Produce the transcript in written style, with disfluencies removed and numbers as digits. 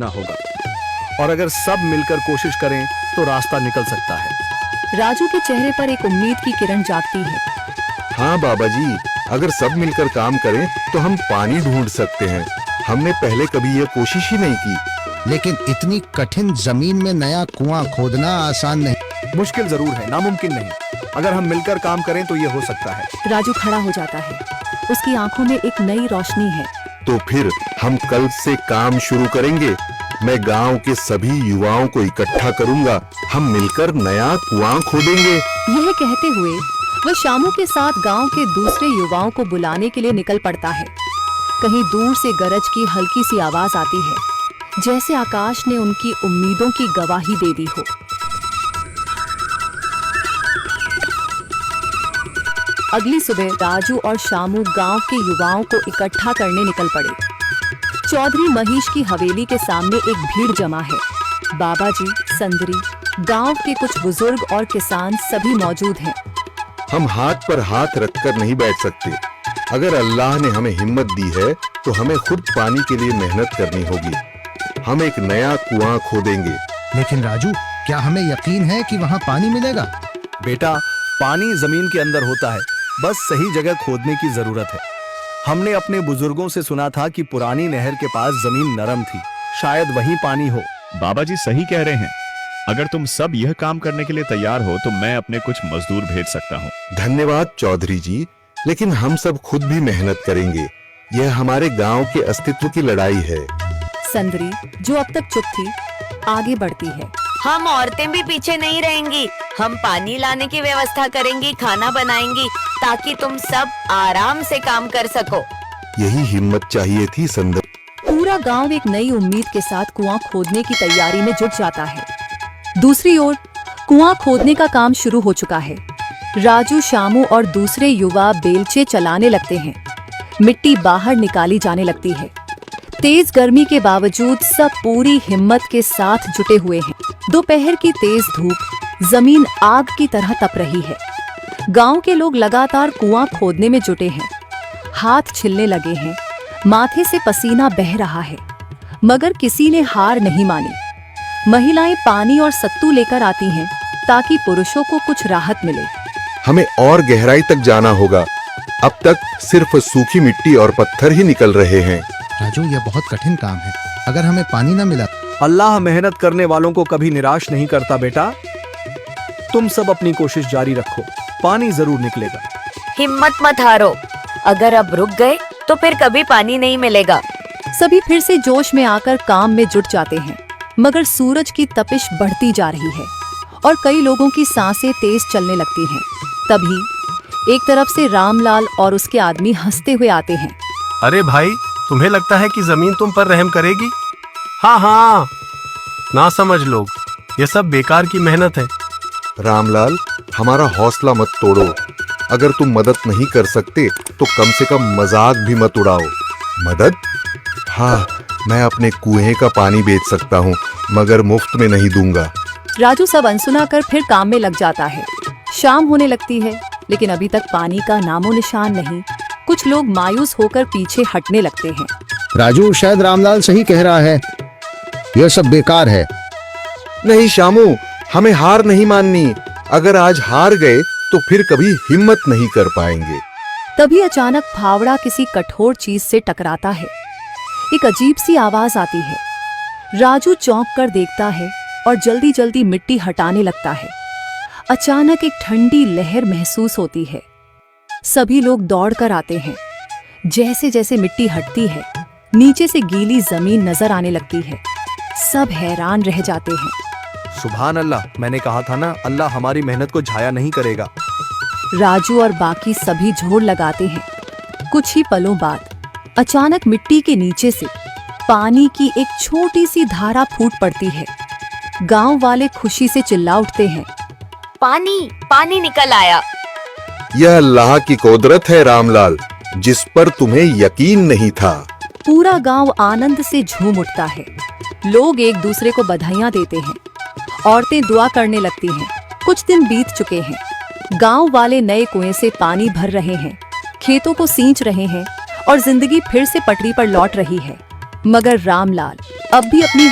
ना होगा, और अगर सब मिलकर कोशिश करें तो रास्ता निकल सकता है। राजू के चेहरे पर एक उम्मीद की किरण जागती है। हाँ बाबा जी, अगर सब मिलकर काम करें तो हम पानी ढूंढ सकते हैं। हमने पहले कभी ये कोशिश ही नहीं की। लेकिन इतनी कठिन जमीन में नया कुआं खोदना आसान नहीं। मुश्किल जरूर है, नामुमकिन नहीं। अगर हम मिलकर काम करें तो ये हो सकता है। राजू खड़ा हो जाता है, उसकी आंखों में एक नई रोशनी है। तो फिर हम कल से काम शुरू करेंगे। मैं गांव के सभी युवाओं को इकट्ठा करूंगा। हम मिलकर नया कुआं खोदेंगे। यह कहते हुए वह शामू के साथ गांव के दूसरे युवाओं को बुलाने के लिए निकल पड़ता है। कहीं दूर से गरज की हल्की सी आवाज आती है, जैसे आकाश ने उनकी उम्मीदों की गवाही दे दी हो। अगली सुबह राजू और शामू गांव के युवाओं को इकट्ठा करने निकल पड़े। चौधरी महेश की हवेली के सामने एक भीड़ जमा है। बाबा जी, संदरी, गांव के कुछ बुजुर्ग और किसान सभी मौजूद हैं। हम हाथ पर हाथ रखकर नहीं बैठ सकते। अगर अल्लाह ने हमें हिम्मत दी है तो हमें खुद पानी के लिए मेहनत करनी होगी। हम एक नया कुआं खोदेंगे। लेकिन राजू, क्या हमें यकीन है कि वहाँ पानी मिलेगा? बेटा, पानी जमीन के अंदर होता है, बस सही जगह खोदने की जरूरत है। हमने अपने बुजुर्गों से सुना था कि पुरानी नहर के पास जमीन नरम थी, शायद वहीं पानी हो। बाबा जी सही कह रहे हैं। अगर तुम सब यह काम करने के लिए तैयार हो तो मैं अपने कुछ मजदूर भेज सकता हूँ। धन्यवाद चौधरी जी, लेकिन हम सब खुद भी मेहनत करेंगे। यह हमारे गांव के अस्तित्व की लड़ाई है। संदरी, जो अब तक चुप थी, आगे बढ़ती है। हम औरतें भी पीछे नहीं रहेंगी। हम पानी लाने की व्यवस्था करेंगी, खाना बनाएंगी, ताकि तुम सब आराम से काम कर सको। यही हिम्मत चाहिए थी संदर। पूरा गांव एक नई उम्मीद के साथ कुआं खोदने की तैयारी में जुट जाता है। दूसरी ओर कुआं खोदने का काम शुरू हो चुका है। राजू, शामू और दूसरे युवा बेलचे चलाने लगते हैं। मिट्टी बाहर निकाली जाने लगती है। तेज गर्मी के बावजूद सब पूरी हिम्मत के साथ जुटे हुए हैं। दोपहर की तेज धूप जमीन आग की तरह तप रही है। गांव के लोग लगातार कुआं खोदने में जुटे हैं। हाथ छिलने लगे हैं, माथे से पसीना बह रहा है, मगर किसी ने हार नहीं मानी। महिलाएं पानी और सत्तू लेकर आती हैं ताकि पुरुषों को कुछ राहत मिले। हमें और गहराई तक जाना होगा। अब तक सिर्फ सूखी मिट्टी और पत्थर ही निकल रहे हैं। राजू, यह बहुत कठिन काम है। अगर हमें पानी न मिला? अल्लाह मेहनत करने वालों को कभी निराश नहीं करता बेटा। तुम सब अपनी कोशिश जारी रखो, पानी जरूर निकलेगा। हिम्मत मत हारो। अगर अब रुक गए तो फिर कभी पानी नहीं मिलेगा। सभी फिर से जोश में आकर काम में जुट जाते हैं, मगर सूरज की तपिश बढ़ती जा रही है और कई लोगों की सांसें तेज चलने लगती हैं। तभी एक तरफ से रामलाल और उसके आदमी हंसते हुए आते हैं। अरे भाई, तुम्हें लगता है कि जमीन तुम पर रहम करेगी? हाँ हाँ, ना समझ लोग, ये सब बेकार की मेहनत है। रामलाल, हमारा हौसला मत तोड़ो। अगर तुम मदद नहीं कर सकते तो कम से कम मजाक भी मत उड़ाओ। मदद? हाँ, मैं अपने कुएं का पानी बेच सकता हूँ, मगर मुफ्त में नहीं दूंगा। राजू सब अनसुना कर फिर काम में लग जाता है। शाम होने लगती है, लेकिन अभी तक पानी का नामो निशान नहीं। कुछ लोग मायूस होकर पीछे हटने लगते हैं। राजू, शायद रामलाल सही कह रहा है, यह सब बेकार है। नहीं शामू, हमें हार नहीं माननी। अगर आज हार गए तो फिर कभी हिम्मत नहीं कर पाएंगे। तभी अचानक फावड़ा किसी कठोर चीज से टकराता है। एक अजीब सी आवाज आती है। राजू चौंक कर देखता है और जल्दी जल्दी मिट्टी हटाने लगता है। अचानक एक ठंडी लहर महसूस होती है। सभी लोग दौड़कर आते हैं। जैसे जैसे मिट्टी हटती है, नीचे से गीली जमीन नजर आने लगती है। सब हैरान रह जाते हैं। सुभान अल्लाह, मैंने कहा था ना, अल्लाह हमारी मेहनत को जाया नहीं करेगा। राजू और बाकी सभी जोर लगाते हैं। कुछ ही पलों बाद अचानक मिट्टी के नीचे से पानी की एक छोटी सी धारा फूट पड़ती है। गांव वाले खुशी से चिल्ला उठते हैं। पानी पानी निकल आया। यह अल्लाह की कुदरत है रामलाल, जिस पर तुम्हें यकीन नहीं था। पूरा गांव आनंद से झूम उठता है। लोग एक दूसरे को बधाइयां देते हैं। औरतें दुआ करने लगती हैं। कुछ दिन बीत चुके हैं। गांव वाले नए कुएं से पानी भर रहे हैं, खेतों को सींच रहे हैं और जिंदगी फिर से पटरी पर लौट रही है। मगर रामलाल अब भी अपनी